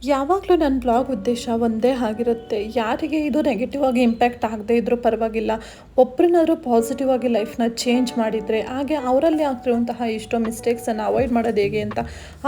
ಯಾವಾಗಲೂ ನನ್ನ ಬ್ಲಾಗ್ ಉದ್ದೇಶ ಒಂದೇ ಆಗಿರುತ್ತೆ. ಯಾರಿಗೆ ಇದು ನೆಗೆಟಿವ್ ಆಗಿ ಇಂಪ್ಯಾಕ್ಟ್ ಆಗದೇ ಇದ್ರೂ ಪರವಾಗಿಲ್ಲ. ಒಬ್ಬರನ್ನಾದ್ರೂ ಪಾಸಿಟಿವ್ ಆಗಿ ಲೈಫ್‌ನ ಚೇಂಜ್ ಮಾಡಿದರೆ, ಹಾಗೆ ಅವರಲ್ಲಿ ಆಗ್ತಿರುವಂತಹ ಎಷ್ಟೋ ಮಿಸ್ಟೇಕ್ಸನ್ನು ಅವಾಯ್ಡ್ ಮಾಡೋದು ಹೇಗೆ ಅಂತ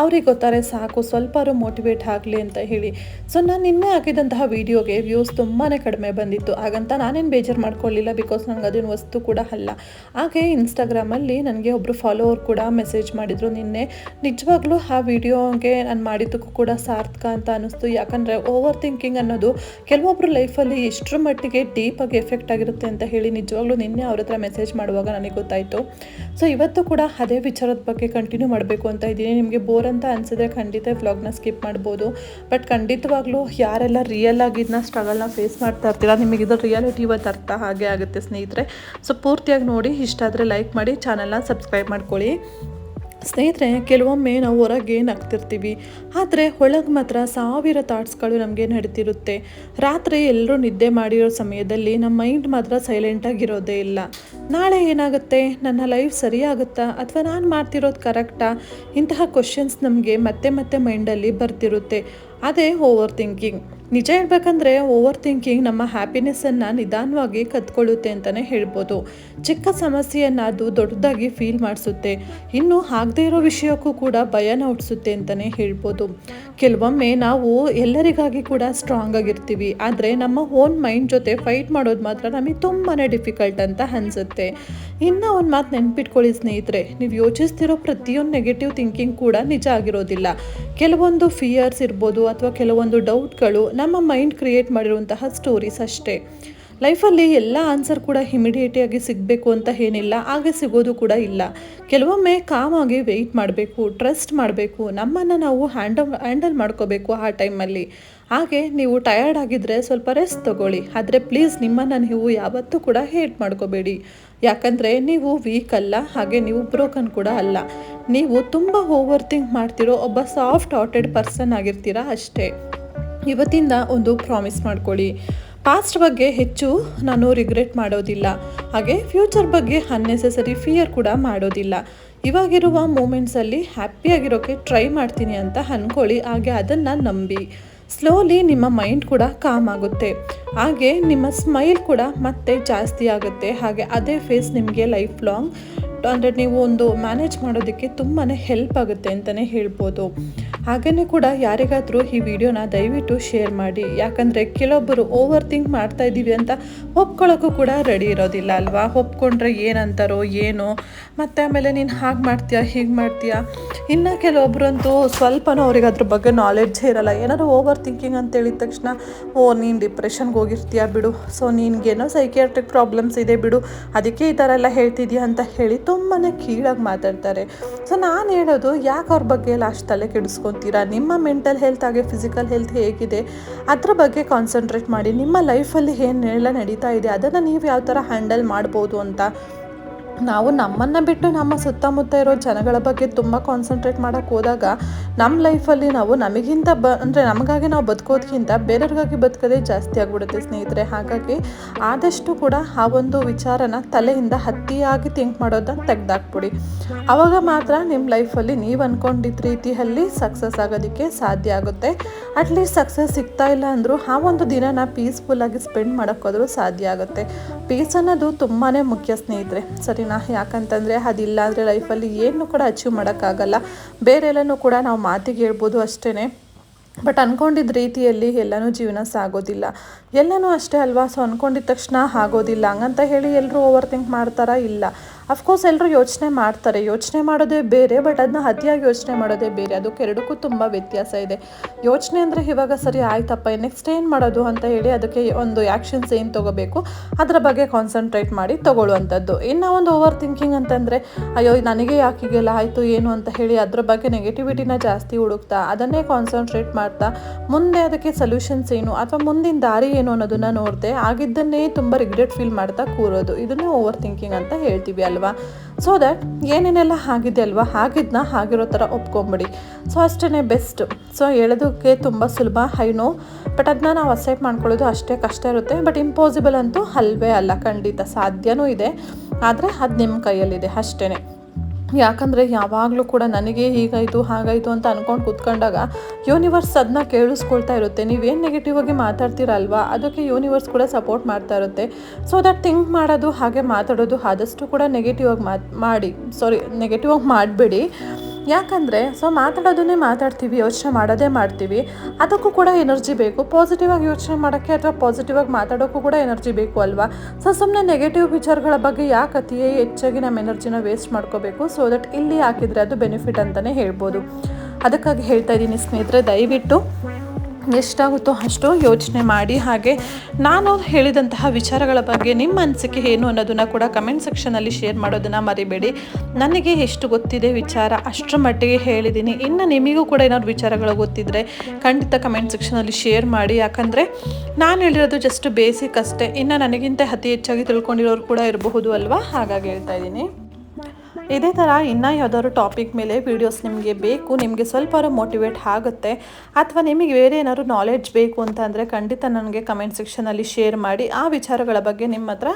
ಅವ್ರಿಗೆ ಗೊತ್ತಾರೆ ಸಾಕು, ಸ್ವಲ್ಪಾದ್ರೂ ಮೋಟಿವೇಟ್ ಆಗಲಿ ಅಂತ ಹೇಳಿ. ಸೊ ನಾನು ನಿನ್ನೆ ಹಾಕಿದಂತಹ ವೀಡಿಯೋಗೆ ವ್ಯೂಸ್ ತುಂಬಾ ಕಡಿಮೆ ಬಂದಿತ್ತು. ಹಾಗಂತ ನಾನೇನು ಬೇಜಾರು ಮಾಡ್ಕೊಳ್ಳಿಲ್ಲ, ಬಿಕಾಸ್ ನನಗೆ ಅದೇನು ವಸ್ತು ಕೂಡ ಅಲ್ಲ. ಹಾಗೆ ಇನ್ಸ್ಟಾಗ್ರಾಮಲ್ಲಿ ನನಗೆ ಒಬ್ಬರು ಫಾಲೋವರ್ ಕೂಡ ಮೆಸೇಜ್ ಮಾಡಿದರು ನಿನ್ನೆ. ನಿಜವಾಗ್ಲೂ ಆ ವಿಡಿಯೋಗೆ ನಾನು ಮಾಡಿದ್ದಕ್ಕೂ ಕೂಡ ಸಾರ್ಥಕ ಅಂತ ಅನ್ನಿಸ್ತು. ಯಾಕಂದರೆ ಓವರ್ ಥಿಂಕಿಂಗ್ ಅನ್ನೋದು ಕೆಲವೊಬ್ಬರು ಲೈಫಲ್ಲಿ ಎಷ್ಟರ ಮಟ್ಟಿಗೆ ಡೀಪಾಗಿ ಎಫೆಕ್ಟ್ ಆಗಿರುತ್ತೆ ಅಂತ ಹೇಳಿ ನಿಜವಾಗ್ಲೂ ನಿನ್ನೆ ಅವ್ರ ಹತ್ರ ಮೆಸೇಜ್ ಮಾಡುವಾಗ ನನಗೆ ಗೊತ್ತಾಯಿತು. ಸೊ ಇವತ್ತು ಕೂಡ ಅದೇ ವಿಚಾರದ ಬಗ್ಗೆ ಕಂಟಿನ್ಯೂ ಮಾಡಬೇಕು ಅಂತ ಇದ್ದೀನಿ. ನಿಮಗೆ ಬೋರ್ ಅಂತ ಅನಿಸಿದ್ರೆ ಖಂಡಿತ ವ್ಲಾಗ್ನ ಸ್ಕಿಪ್ ಮಾಡ್ಬೋದು. ಬಟ್ ಖಂಡಿತವಾಗ್ಲೂ ಯಾರೆಲ್ಲ ರಿಯಲ್ ಆಗಿ ಇದನ್ನ ಸ್ಟ್ರಗಲ್ನ ಫೇಸ್ ಮಾಡ್ತಾ ಇರ್ತೀರಾ, ನಿಮಗೆ ಇದ್ರ ರಿಯಾಲಿಟಿ ಇವತ್ತು ಅರ್ಥ ಹಾಗೆ ಆಗುತ್ತೆ ಸ್ನೇಹಿತರೆ. ಸೊ ಪೂರ್ತಿಯಾಗಿ ನೋಡಿ, ಇಷ್ಟ ಆದರೆ ಲೈಕ್ ಮಾಡಿ, ಚಾನಲ್ನ ಸಬ್ಸ್ಕ್ರೈಬ್ ಮಾಡ್ಕೊಳ್ಳಿ. ಸ್ನೇಹಿತರೆ, ಕೆಲವೊಮ್ಮೆ ನಾವು ಹೊರಗೆ ನಗ್ತಿರ್ತೀವಿ, ಆದರೆ ಒಳಗೆ ಮಾತ್ರ ಸಾವಿರ ಥಾಟ್ಸ್ಗಳು ನಮಗೆ ನಡೀತಿರುತ್ತೆ. ರಾತ್ರಿ ಎಲ್ಲರೂ ನಿದ್ದೆ ಮಾಡಿರೋ ಸಮಯದಲ್ಲಿ ನಮ್ಮ ಮೈಂಡ್ ಮಾತ್ರ ಸೈಲೆಂಟಾಗಿರೋದೇ ಇಲ್ಲ. ನಾಳೆ ಏನಾಗುತ್ತೆ, ನನ್ನ ಲೈಫ್ ಸರಿಯಾಗುತ್ತಾ ಅಥವಾ ನಾನು ಮಾಡ್ತಿರೋದು ಕರೆಕ್ಟಾ, ಇಂತಹ ಕ್ವಶನ್ಸ್ ನಮಗೆ ಮತ್ತೆ ಮತ್ತೆ ಮೈಂಡಲ್ಲಿ ಬರ್ತಿರುತ್ತೆ. ಅದೇ ಓವರ್ ಥಿಂಕಿಂಗ್. ನಿಜ ಹೇಳ್ಬೇಕಂದ್ರೆ ಓವರ್ ಥಿಂಕಿಂಗ್ ನಮ್ಮ ಹ್ಯಾಪಿನೆಸ್ಸನ್ನು ನಿಧಾನವಾಗಿ ಕದ್ಕೊಳ್ಳುತ್ತೆ ಅಂತಲೇ ಹೇಳ್ಬೋದು. ಚಿಕ್ಕ ಸಮಸ್ಯೆಯನ್ನು ಅದು ದೊಡ್ಡದಾಗಿ ಫೀಲ್ ಮಾಡಿಸುತ್ತೆ. ಇನ್ನು ಆಗದೇ ಇರೋ ವಿಷಯಕ್ಕೂ ಕೂಡ ಭಯನ ಹುಟ್ಟಿಸುತ್ತೆ ಅಂತಲೇ ಹೇಳ್ಬೋದು. ಕೆಲವೊಮ್ಮೆ ನಾವು ಎಲ್ಲರಿಗಾಗಿ ಕೂಡ ಸ್ಟ್ರಾಂಗ್ ಆಗಿರ್ತೀವಿ, ಆದರೆ ನಮ್ಮ ಓನ್ ಮೈಂಡ್ ಜೊತೆ ಫೈಟ್ ಮಾಡೋದು ಮಾತ್ರ ನಮಗೆ ತುಂಬಾ ಡಿಫಿಕಲ್ಟ್ ಅಂತ ಅನಿಸುತ್ತೆ. ಇನ್ನು ಒಂದು ಮಾತು ನೆನ್ಪಿಟ್ಕೊಳ್ಳಿ ಸ್ನೇಹಿತರೆ, ನೀವು ಯೋಚಿಸ್ತಿರೋ ಪ್ರತಿಯೊಂದು ನೆಗೆಟಿವ್ ಥಿಂಕಿಂಗ್ ಕೂಡ ನಿಜ ಆಗಿರೋದಿಲ್ಲ. ಕೆಲವೊಂದು ಫಿಯರ್ಸ್ ಇರ್ಬೋದು ಅಥವಾ ಕೆಲವೊಂದು ಡೌಟ್ಗಳು ನಮ್ಮ ಮೈಂಡ್ ಕ್ರಿಯೇಟ್ ಮಾಡಿರುವಂತಹ ಸ್ಟೋರೀಸ್ ಅಷ್ಟೇ. ಲೈಫಲ್ಲಿ ಎಲ್ಲ ಆನ್ಸರ್ ಕೂಡ ಇಮಿಡಿಯೇಟಾಗಿ ಸಿಗಬೇಕು ಅಂತ ಏನಿಲ್ಲ, ಹಾಗೆ ಸಿಗೋದು ಕೂಡ ಇಲ್ಲ. ಕೆಲವೊಮ್ಮೆ ಕಾಮಾಗಿ ವೆಯ್ಟ್ ಮಾಡಬೇಕು, ಟ್ರಸ್ಟ್ ಮಾಡಬೇಕು, ನಮ್ಮನ್ನು ನಾವು ಹ್ಯಾಂಡಲ್ ಮಾಡ್ಕೋಬೇಕು ಆ ಟೈಮಲ್ಲಿ. ಹಾಗೆ ನೀವು ಟಯರ್ಡ್ ಆಗಿದ್ದರೆ ಸ್ವಲ್ಪ ರೆಸ್ಟ್ ತೊಗೊಳ್ಳಿ, ಆದರೆ ಪ್ಲೀಸ್ ನಿಮ್ಮನ್ನು ನೀವು ಯಾವತ್ತೂ ಕೂಡ ಹೇಟ್ ಮಾಡ್ಕೋಬೇಡಿ. ಯಾಕಂದರೆ ನೀವು ವೀಕ್ ಅಲ್ಲ, ಹಾಗೆ ನೀವು ಬ್ರೋಕನ್ ಕೂಡ ಅಲ್ಲ. ನೀವು ತುಂಬ ಓವರ್ ಥಿಂಕ್ ಮಾಡ್ತಿರೋ ಒಬ್ಬ ಸಾಫ್ಟ್ ಹಾರ್ಟೆಡ್ ಪರ್ಸನ್ ಆಗಿರ್ತೀರಾ ಅಷ್ಟೇ. ಇವತ್ತಿಂದ ಒಂದು ಪ್ರಾಮಿಸ್ ಮಾಡ್ಕೊಳ್ಳಿ, ಪಾಸ್ಟ್ ಬಗ್ಗೆ ಹೆಚ್ಚು ನಾನು ರಿಗ್ರೆಟ್ ಮಾಡೋದಿಲ್ಲ, ಹಾಗೆ ಫ್ಯೂಚರ್ ಬಗ್ಗೆ ಅನ್ನೆಸೆಸರಿ ಫಿಯರ್ ಕೂಡ ಮಾಡೋದಿಲ್ಲ. ಇವಾಗಿರುವ ಮೂಮೆಂಟ್ಸಲ್ಲಿ ಹ್ಯಾಪಿಯಾಗಿರೋಕ್ಕೆ ಟ್ರೈ ಮಾಡ್ತೀನಿ ಅಂತ ಅಂದ್ಕೊಳ್ಳಿ, ಹಾಗೆ ಅದನ್ನು ನಂಬಿ. ಸ್ಲೋಲಿ ನಿಮ್ಮ ಮೈಂಡ್ ಕೂಡ ಕಾಮ್ ಆಗುತ್ತೆ, ಹಾಗೆ ನಿಮ್ಮ ಸ್ಮೈಲ್ ಕೂಡ ಮತ್ತೆ ಜಾಸ್ತಿ ಆಗುತ್ತೆ. ಹಾಗೆ ಅದೇ ಫೇಸ್ ನಿಮಗೆ ಲೈಫ್ ಲಾಂಗ್ ಅಂದರೆ ನೀವು ಒಂದು ಮ್ಯಾನೇಜ್ ಮಾಡೋದಕ್ಕೆ ತುಂಬಾ ಹೆಲ್ಪ್ ಆಗುತ್ತೆ ಅಂತಲೇ ಹೇಳ್ಬೋದು. ಹಾಗೆಯೇ ಕೂಡ ಯಾರಿಗಾದರೂ ಈ ವಿಡಿಯೋನ ದಯವಿಟ್ಟು ಶೇರ್ ಮಾಡಿ. ಯಾಕಂದರೆ ಕೆಲವೊಬ್ಬರು ಓವರ್ ಥಿಂಕ್ ಮಾಡ್ತಾ ಇದ್ದೀವಿ ಅಂತ ಒಪ್ಕೊಳ್ಳೋಕ್ಕೂ ಕೂಡ ರೆಡಿ ಇರೋದಿಲ್ಲ ಅಲ್ವಾ. ಒಪ್ಕೊಂಡ್ರೆ ಏನಂತಾರೋ ಏನೋ, ಮತ್ತು ಆಮೇಲೆ ನೀನು ಹಾಗೆ ಮಾಡ್ತೀಯಾ ಹೀಗೆ ಮಾಡ್ತೀಯಾ. ಇನ್ನು ಕೆಲವೊಬ್ಬರಂತೂ ಸ್ವಲ್ಪನೂ ಅವ್ರಿಗೆ ಅದ್ರ ಬಗ್ಗೆ ನಾಲೆಡ್ಜೇ ಇರೋಲ್ಲ. ಏನಾದರೂ ಓವರ್ ಥಿಂಕಿಂಗ್ ಅಂತ ಹೇಳಿದ ತಕ್ಷಣ, ನೀನು ಡಿಪ್ರೆಷನ್ಗೆ ಹೋಗಿರ್ತೀಯ ಬಿಡು, ಸೊ ನಿನಗೇನೋ ಸೈಕಿಯಾಟ್ರಿಕ್ ಪ್ರಾಬ್ಲಮ್ಸ್ ಇದೆ ಬಿಡು, ಅದಕ್ಕೆ ಈ ಥರ ಎಲ್ಲ ಹೇಳ್ತಿದ್ಯಾ ಅಂತ ಹೇಳಿ ತುಂಬಾ ಕೀಳಾಗಿ ಮಾತಾಡ್ತಾರೆ. ಸೊ ನಾನು ಹೇಳೋದು, ಯಾಕೆ ಅವ್ರ ಬಗ್ಗೆ ಎಲ್ಲ ಅಷ್ಟು ತಲೆ ಕೆಡಿಸ್ಕೊತೀರಾ? ನಿಮ್ಮ ಮೆಂಟಲ್ ಹೆಲ್ತ್ ಹಾಗೆ ಫಿಸಿಕಲ್ ಹೆಲ್ತ್ ಹೇಗಿದೆ ಅದ್ರ ಬಗ್ಗೆ ಕಾನ್ಸಂಟ್ರೇಟ್ ಮಾಡಿ. ನಿಮ್ಮ ಲೈಫಲ್ಲಿ ಏನೆಲ್ಲ ನಡೀತಾ ಇದೆ ಅದನ್ನು ನೀವು ಯಾವ ಥರ ಹ್ಯಾಂಡಲ್ ಮಾಡ್ಬೋದು ಅಂತ. ನಾವು ನಮ್ಮನ್ನು ಬಿಟ್ಟು ನಮ್ಮ ಸುತ್ತಮುತ್ತ ಇರೋ ಜನಗಳ ಬಗ್ಗೆ ತುಂಬ ಕಾನ್ಸಂಟ್ರೇಟ್ ಮಾಡೋಕ್ಕೆ ಹೋದಾಗ ನಮ್ಮ ಲೈಫಲ್ಲಿ ನಾವು ನಮಗಿಂತ ಅಂದರೆ ನಮಗಾಗಿ ನಾವು ಬದುಕೋದಕ್ಕಿಂತ ಬೇರೆಯವ್ರಿಗಾಗಿ ಬದುಕೋದೇ ಜಾಸ್ತಿ ಆಗಿಬಿಡುತ್ತೆ ಸ್ನೇಹಿತರೆ. ಹಾಗಾಗಿ ಆದಷ್ಟು ಕೂಡ ಆ ಒಂದು ವಿಚಾರನ ತಲೆಯಿಂದ ಅತಿಯಾಗಿ ಥಿಂಕ್ ಮಾಡೋದನ್ನ ತೆಗೆದಾಕ್ಬಿಡಿ. ಆವಾಗ ಮಾತ್ರ ನಿಮ್ಮ ಲೈಫಲ್ಲಿ ನೀವು ಅಂದ್ಕೊಂಡಿದ್ದ ರೀತಿಯಲ್ಲಿ ಸಕ್ಸಸ್ ಆಗೋದಕ್ಕೆ ಸಾಧ್ಯ ಆಗುತ್ತೆ. ಅಟ್ಲೀಸ್ಟ್ ಸಕ್ಸಸ್ ಸಿಗ್ತಾ ಇಲ್ಲ ಅಂದರೂ ಆ ಒಂದು ದಿನನ ಪೀಸ್ಫುಲ್ಲಾಗಿ ಸ್ಪೆಂಡ್ ಮಾಡೋಕ್ಕಾದ್ರೂ ಸಾಧ್ಯ ಆಗುತ್ತೆ. ಪೀಸ್ ಅನ್ನೋದು ತುಂಬಾ ಮುಖ್ಯ ಸ್ನೇಹಿತರೆ, ಸರಿನಾ? ಯಾಕಂತಂದರೆ ಅದಿಲ್ಲ ಅಂದರೆ ಲೈಫಲ್ಲಿ ಏನೂ ಕೂಡ ಅಚೀವ್ ಮಾಡೋಕ್ಕಾಗಲ್ಲ. ಬೇರೆಲ್ಲನೂ ಕೂಡ ನಾವು ಮಾತಿಗೆ ಹೇಳ್ಬೋದು ಅಷ್ಟೇ, ಬಟ್ ಅಂದ್ಕೊಂಡಿದ್ದ ರೀತಿಯಲ್ಲಿ ಎಲ್ಲನೂ ಜೀವನ ಸಾಗೋದಿಲ್ಲ. ಎಲ್ಲನೂ ಅಷ್ಟೇ ಅಲ್ವಾ. ಸೊ ಅಂದ್ಕೊಂಡಿದ್ದ ತಕ್ಷಣ ಆಗೋದಿಲ್ಲ ಹಂಗಂತ ಹೇಳಿ ಎಲ್ಲರೂ ಓವರ್ ಥಿಂಕ್ ಮಾಡ್ತಾರಾ? ಇಲ್ಲ. ಅಫ್ಕೋರ್ಸ್ ಎಲ್ಲರೂ ಯೋಚನೆ ಮಾಡ್ತಾರೆ, ಯೋಚನೆ ಮಾಡೋದೇ ಬೇರೆ, ಬಟ್ ಅದನ್ನ ಅತಿಯಾಗಿ ಯೋಚನೆ ಮಾಡೋದೇ ಬೇರೆ. ಅದಕ್ಕೆ ಎರಡಕ್ಕೂ ತುಂಬ ವ್ಯತ್ಯಾಸ ಇದೆ. ಯೋಚನೆ ಅಂದರೆ ಇವಾಗ ಸರಿ ಆಯ್ತಪ್ಪ ನೆಕ್ಸ್ಟ್ ಏನು ಮಾಡೋದು ಅಂತ ಹೇಳಿ ಅದಕ್ಕೆ ಒಂದು ಆ್ಯಕ್ಷನ್ಸ್ ಏನು ತೊಗೋಬೇಕು ಅದರ ಬಗ್ಗೆ ಕಾನ್ಸಂಟ್ರೇಟ್ ಮಾಡಿ ತೊಗೊಳ್ಳುವಂಥದ್ದು. ಇನ್ನು ಒಂದು ಓವರ್ ಥಿಂಕಿಂಗ್ ಅಂತಂದರೆ, ಅಯ್ಯೋ ನನಗೆ ಯಾಕಿಗೆಲ್ಲ ಆಯಿತು ಏನು ಅಂತ ಹೇಳಿ ಅದ್ರ ಬಗ್ಗೆ ನೆಗೆಟಿವಿಟಿನ ಜಾಸ್ತಿ ಹುಡುಕ್ತಾ ಅದನ್ನೇ ಕಾನ್ಸಂಟ್ರೇಟ್ ಮಾಡ್ತಾ ಮುಂದೆ ಅದಕ್ಕೆ ಸೊಲ್ಯೂಷನ್ಸ್ ಏನು ಅಥವಾ ಮುಂದಿನ ದಾರಿ ಏನು ಅನ್ನೋದನ್ನು ನೋಡದೆ ಆಗಿದ್ದನ್ನೇ ತುಂಬ ರಿಗ್ರೆಟ್ ಫೀಲ್ ಮಾಡ್ತಾ ಕೂರೋದು, ಇದನ್ನೇ ಓವರ್ ಥಿಂಕಿಂಗ್ ಅಂತ ಹೇಳ್ತೀವಿ ಅಲ್ವಾ. ಸೊ ದ್ಯಾಟ್ ಏನೇನೆಲ್ಲ ಆಗಿದೆ ಅಲ್ವಾ, ಆಗಿದ್ದನ್ನ ಆಗಿರೋ ಥರ ಒಪ್ಕೊಂಬಿಡಿ. ಸೊ ಅಷ್ಟೇ ಬೆಸ್ಟ್. ಸೊ ಹೇಳೋದಕ್ಕೆ ತುಂಬ ಸುಲಭ, ಐ ನೋ, ಬಟ್ ಅದನ್ನ ನಾವು ಅಕ್ಸೆಪ್ಟ್ ಮಾಡ್ಕೊಳ್ಳೋದು ಅಷ್ಟೇ ಕಷ್ಟ ಇರುತ್ತೆ. ಬಟ್ ಇಂಪಾಸಿಬಲ್ ಅಂತೂ ಅಲ್ವೇ ಅಲ್ಲ, ಖಂಡಿತ ಸಾಧ್ಯನೂ ಇದೆ, ಆದರೆ ಅದು ನಿಮ್ಮ ಕೈಯಲ್ಲಿದೆ ಅಷ್ಟೇ. ಯಾಕಂದರೆ ಯಾವಾಗಲೂ ಕೂಡ ನನಗೆ ಹೀಗಾಯಿತು ಹಾಗಾಯಿತು ಅಂತ ಅಂದ್ಕೊಂಡು ಕೂತ್ಕೊಂಡಾಗ ಯೂನಿವರ್ಸ್ ಅದನ್ನ ಕೇಳಿಸ್ಕೊಳ್ತಾ ಇರುತ್ತೆ. ನೀವೇನು ನೆಗೆಟಿವ್ ಆಗಿ ಮಾತಾಡ್ತೀರಲ್ವಾ, ಅದಕ್ಕೆ ಯೂನಿವರ್ಸ್ ಕೂಡ ಸಪೋರ್ಟ್ ಮಾಡ್ತಾ ಇರುತ್ತೆ. ಸೊ ದಟ್ ಥಿಂಕ್ ಮಾಡೋದು ಹಾಗೆ ಮಾತಾಡೋದು ಆದಷ್ಟು ಕೂಡ ನೆಗೆಟಿವ್ ಆಗಿ ನೆಗೆಟಿವ್ ಆಗಿ ಮಾಡಬೇಡಿ. ಯಾಕಂದರೆ ಮಾತಾಡೋದನ್ನೇ ಮಾತಾಡ್ತೀವಿ, ಯೋಚನೆ ಮಾಡೋದೇ ಮಾಡ್ತೀವಿ, ಅದಕ್ಕೂ ಕೂಡ ಎನರ್ಜಿ ಬೇಕು. ಪಾಸಿಟಿವ್ ಆಗಿ ಯೋಚನೆ ಮಾಡೋಕ್ಕೆ ಅಥವಾ ಪಾಸಿಟಿವ್ ಆಗಿ ಮಾತಾಡೋಕ್ಕೂ ಕೂಡ ಎನರ್ಜಿ ಬೇಕು ಅಲ್ವಾ. ಸುಮ್ಮನೆ ನೆಗೆಟಿವ್ ವಿಚಾರಗಳ ಬಗ್ಗೆ ಯಾಕೆ ಅತಿ ಹೆಚ್ಚಾಗಿ ನಮ್ಮ ಎನರ್ಜಿನ ವೇಸ್ಟ್ ಮಾಡ್ಕೋಬೇಕು. ಸೊ ದಟ್ ಇಲ್ಲಿ ಹಾಕಿದರೆ ಅದು ಬೆನಿಫಿಟ್ ಅಂತಲೇ ಹೇಳ್ಬೋದು. ಅದಕ್ಕಾಗಿ ಹೇಳ್ತಾ ಇದ್ದೀನಿ ಸ್ನೇಹಿತರೆ, ದಯವಿಟ್ಟು ಎಷ್ಟಾಗುತ್ತೋ ಅಷ್ಟು ಯೋಚನೆ ಮಾಡಿ. ಹಾಗೆ ನಾನು ಹೇಳಿದಂತಹ ವಿಚಾರಗಳ ಬಗ್ಗೆ ನಿಮ್ಮ ಅನಿಸಿಕೆ ಏನು ಅನ್ನೋದನ್ನು ಕೂಡ ಕಮೆಂಟ್ ಸೆಕ್ಷನಲ್ಲಿ ಶೇರ್ ಮಾಡೋದನ್ನು ಮರಿಬೇಡಿ. ನನಗೆ ಎಷ್ಟು ಗೊತ್ತಿದೆ ವಿಚಾರ ಅಷ್ಟರ ಮಟ್ಟಿಗೆ ಹೇಳಿದ್ದೀನಿ. ಇನ್ನು ನಿಮಗೂ ಕೂಡ ಏನಾದ್ರು ವಿಚಾರಗಳು ಗೊತ್ತಿದ್ದರೆ ಖಂಡಿತ ಕಮೆಂಟ್ ಸೆಕ್ಷನಲ್ಲಿ ಶೇರ್ ಮಾಡಿ. ಯಾಕಂದರೆ ನಾನು ಹೇಳಿರೋದು ಜಸ್ಟ್ ಬೇಸಿಕ್ ಅಷ್ಟೇ. ಇನ್ನು ನನಗಿಂತ ಅತಿ ಹೆಚ್ಚಾಗಿ ತಿಳ್ಕೊಂಡಿರೋರು ಕೂಡ ಇರಬಹುದು ಅಲ್ವಾ, ಹಾಗಾಗಿ ಹೇಳ್ತಾ ಇದ್ದೀನಿ. ಇದೇ ಥರ ಇನ್ನೂ ಯಾವುದಾದ್ರು ಟಾಪಿಕ್ ಮೇಲೆ ವೀಡಿಯೋಸ್ ನಿಮಗೆ ಬೇಕು, ನಿಮಗೆ ಸ್ವಲ್ಪ ಮೋಟಿವೇಟ್ ಆಗುತ್ತೆ, ಅಥವಾ ನಿಮಗೆ ಬೇರೆ ಏನಾದ್ರು ನಾಲೆಡ್ಜ್ ಬೇಕು ಅಂತ ಅಂದರೆ ಖಂಡಿತ ನನಗೆ ಕಮೆಂಟ್ ಸೆಕ್ಷನಲ್ಲಿ ಶೇರ್ ಮಾಡಿ. ಆ ವಿಚಾರಗಳ ಬಗ್ಗೆ ನಿಮ್ಮ ಹತ್ರ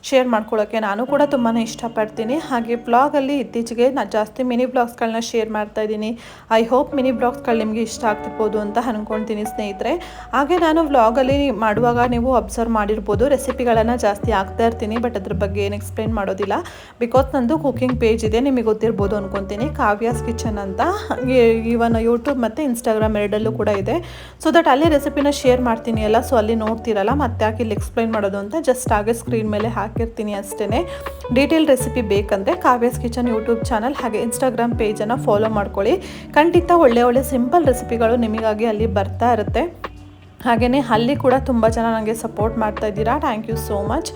ಶೇರ್ ಮಾಡ್ಕೊಳ್ಳೋಕ್ಕೆ ನಾನು ಕೂಡ ತುಂಬಾ ಇಷ್ಟಪಡ್ತೀನಿ. ಹಾಗೆ ಬ್ಲಾಗಲ್ಲಿ ಇತ್ತೀಚೆಗೆ ನಾನು ಜಾಸ್ತಿ ಮಿನಿ ಬ್ಲಾಗ್ಸ್ಗಳನ್ನ ಶೇರ್ ಮಾಡ್ತಾಯಿದ್ದೀನಿ. ಐ ಹೋಪ್ ಮಿನಿ ಬ್ಲಾಗ್ಸ್ಗಳು ನಿಮಗೆ ಇಷ್ಟ ಆಗ್ತಿರ್ಬೋದು ಅಂತ ಅಂದ್ಕೊಳ್ತೀನಿ ಸ್ನೇಹಿತರೆ. ಹಾಗೆ ನಾನು ವ್ಲಾಗಲ್ಲಿ ಮಾಡುವಾಗ ನೀವು ಅಬ್ಸರ್ವ್ ಮಾಡಿರ್ಬೋದು, ರೆಸಿಪಿಗಳನ್ನು ಜಾಸ್ತಿ ಹಾಕ್ತಾ ಇರ್ತೀನಿ, ಬಟ್ ಅದ್ರ ಬಗ್ಗೆ ಏನು ಎಕ್ಸ್ಪ್ಲೇನ್ ಮಾಡೋದಿಲ್ಲ. ಬಿಕಾಸ್ ನಂದು ಕುಕಿಂಗ್ ಪೇಜ್ ಇದೆ, ನಿಮಗೆ ಗೊತ್ತಿರ್ಬೋದು ಅನ್ಕೊತೀನಿ, ಕಾವ್ಯಾಸ್ ಕಿಚನ್ ಅಂತ. ಇವನ್ ಯೂಟ್ಯೂಬ್ ಮತ್ತು ಇನ್ಸ್ಟಾಗ್ರಾಮ್ ಎರಡಲ್ಲೂ ಕೂಡ ಇದೆ. ಸೊ ದಟ್ ಅಲ್ಲಿ ರೆಸಿಪಿನ ಶೇರ್ ಮಾಡ್ತೀನಿ ಅಲ್ಲ, ಸೊ ಅಲ್ಲಿ ನೋಡ್ತಿರಲ್ಲ, ಮತ್ತೆ ಯಾಕೆ ಇಲ್ಲಿ ಎಕ್ಸ್ಪ್ಲೈನ್ ಮಾಡೋದು ಅಂತ ಜಸ್ಟ್ ಹಾಗೆ ಸ್ಕ್ರೀನ್ ಮೇಲೆ ಹಾಕಿರ್ತೀನಿ ಅಷ್ಟೇ. ಡೀಟೇಲ್ ರೆಸಿಪಿ ಬೇಕಂದರೆ ಕಾವ್ಯಾಸ್ ಕಿಚನ್ ಯೂಟ್ಯೂಬ್ ಚಾನಲ್ ಹಾಗೆ ಇನ್ಸ್ಟಾಗ್ರಾಮ್ ಪೇಜನ್ನು ಫಾಲೋ ಮಾಡ್ಕೊಳ್ಳಿ. ಖಂಡಿತ ಒಳ್ಳೆ ಸಿಂಪಲ್ ರೆಸಿಪಿಗಳು ನಿಮಗಾಗಿ ಅಲ್ಲಿ ಬರ್ತಾ ಇರುತ್ತೆ. ಹಾಗೆಯೇ ಅಲ್ಲಿ ಕೂಡ ತುಂಬ ಜನ ನನಗೆ ಸಪೋರ್ಟ್ ಮಾಡ್ತಾ ಇದ್ದೀರಾ, ಥ್ಯಾಂಕ್ ಯು ಸೋ ಮಚ್.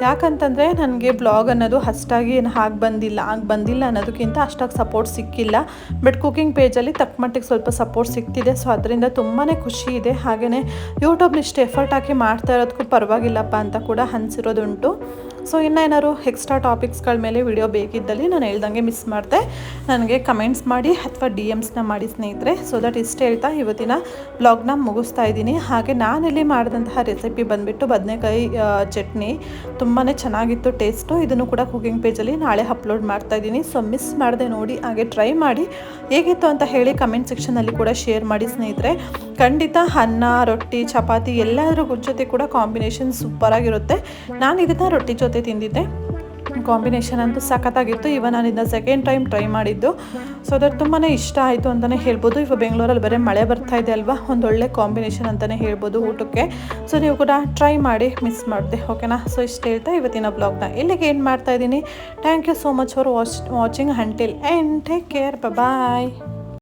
ಯಾಕಂತಂದರೆ ನನಗೆ ಬ್ಲಾಗ್ ಅನ್ನೋದು ಅಷ್ಟಾಗಿ ಏನು ಆಗಿ ಬಂದಿಲ್ಲ ಅನ್ನೋದಕ್ಕಿಂತ ಅಷ್ಟಾಗಿ ಸಪೋರ್ಟ್ ಸಿಕ್ಕಿಲ್ಲ. ಬಟ್ ಕುಕಿಂಗ್ ಪೇಜಲ್ಲಿ ತಕ್ಕ ಮಟ್ಟಿಗೆ ಸ್ವಲ್ಪ ಸಪೋರ್ಟ್ ಸಿಗ್ತಿದೆ. ಸೊ ಅದರಿಂದ ತುಂಬಾ ಖುಷಿ ಇದೆ. ಹಾಗೆಯೇ ಯೂಟ್ಯೂಬ್ನ ಇಷ್ಟು ಎಫರ್ಟ್ ಹಾಕಿ ಮಾಡ್ತಾ ಇರೋದಕ್ಕೂ ಪರವಾಗಿಲ್ಲಪ್ಪ ಅಂತ ಕೂಡ ಅನಿಸಿರೋದುಂಟು. ಸೊ ಇನ್ನೇನಾದ್ರು ಎಕ್ಸ್ಟ್ರಾ ಟಾಪಿಕ್ಸ್ಗಳ ಮೇಲೆ ವಿಡಿಯೋ ಬೇಕಿದ್ದಲ್ಲಿ ನಾನು ಹೇಳ್ದಂಗೆ ಮಿಸ್ ಮಾಡಿದೆ ನನಗೆ ಕಮೆಂಟ್ಸ್ ಮಾಡಿ ಅಥವಾ DMsನ ಮಾಡಿ ಸ್ನೇಹಿತರೆ. ಸೊ ದಟ್ ಇಷ್ಟು ಹೇಳ್ತಾ ಇವತ್ತಿನ ಬ್ಲಾಗ್ನ ಮುಗಿಸ್ತಾ ಇದ್ದೀನಿ. ಹಾಗೆ ನಾನಿಲ್ಲಿ ಮಾಡಿದಂತಹ ರೆಸಿಪಿ ಬಂದುಬಿಟ್ಟು ಬದನೆಕಾಯಿ ಚಟ್ನಿ ತುಂಬಾ ಚೆನ್ನಾಗಿತ್ತು ಟೇಸ್ಟು. ಇದನ್ನು ಕೂಡ ಕುಕಿಂಗ್ ಪೇಜಲ್ಲಿ ನಾಳೆ ಅಪ್ಲೋಡ್ ಮಾಡ್ತಾ ಇದ್ದೀನಿ. ಸೊ ಮಿಸ್ ಮಾಡದೆ ನೋಡಿ, ಹಾಗೆ ಟ್ರೈ ಮಾಡಿ ಹೇಗಿತ್ತು ಅಂತ ಹೇಳಿ ಕಮೆಂಟ್ ಸೆಕ್ಷನಲ್ಲಿ ಕೂಡ ಶೇರ್ ಮಾಡಿ ಸ್ನೇಹಿತರೆ. ಖಂಡಿತ ಅನ್ನ, ರೊಟ್ಟಿ, ಚಪಾತಿ ಎಲ್ಲದರ ಜೊತೆ ಕೂಡ ಕಾಂಬಿನೇಷನ್ ಸೂಪರಾಗಿರುತ್ತೆ. ನಾನು ಇದನ್ನು ರೊಟ್ಟಿ ಜೊತೆ ತಿಂದಿದ್ದೆ, ಕಾಂಬಿನೇಷನ್ ಅಂತೂ ಸಖತ್ತಾಗಿತ್ತು. ಇವನ್ ನಾನು ಇದನ್ನ ಸೆಕೆಂಡ್ ಟೈಮ್ ಟ್ರೈ ಮಾಡಿದ್ದು. ಸೊ ದಟ್ ತುಂಬಾ ಇಷ್ಟ ಆಯಿತು ಅಂತಲೇ ಹೇಳ್ಬೋದು. ಇವಾಗ ಬೆಂಗಳೂರಲ್ಲಿ ಬರೀ ಮಳೆ ಬರ್ತಾ ಇದೆ ಅಲ್ವಾ, ಒಂದೊಳ್ಳೆ ಕಾಂಬಿನೇಷನ್ ಅಂತಲೇ ಹೇಳ್ಬೋದು ಊಟಕ್ಕೆ. ಸೊ ನೀವು ಕೂಡ ಟ್ರೈ ಮಾಡಿ, ಮಿಸ್ ಮಾಡಿದೆ, ಓಕೆನಾ. ಸೊ ಇಷ್ಟು ಹೇಳ್ತಾ ಇವತ್ತಿನ ಬ್ಲಾಗ್ನ ಇಲ್ಲಿಗೆ ಏನು ಮಾಡ್ತಾ ಇದ್ದೀನಿ. Thank you so much for watching until and take care, bye.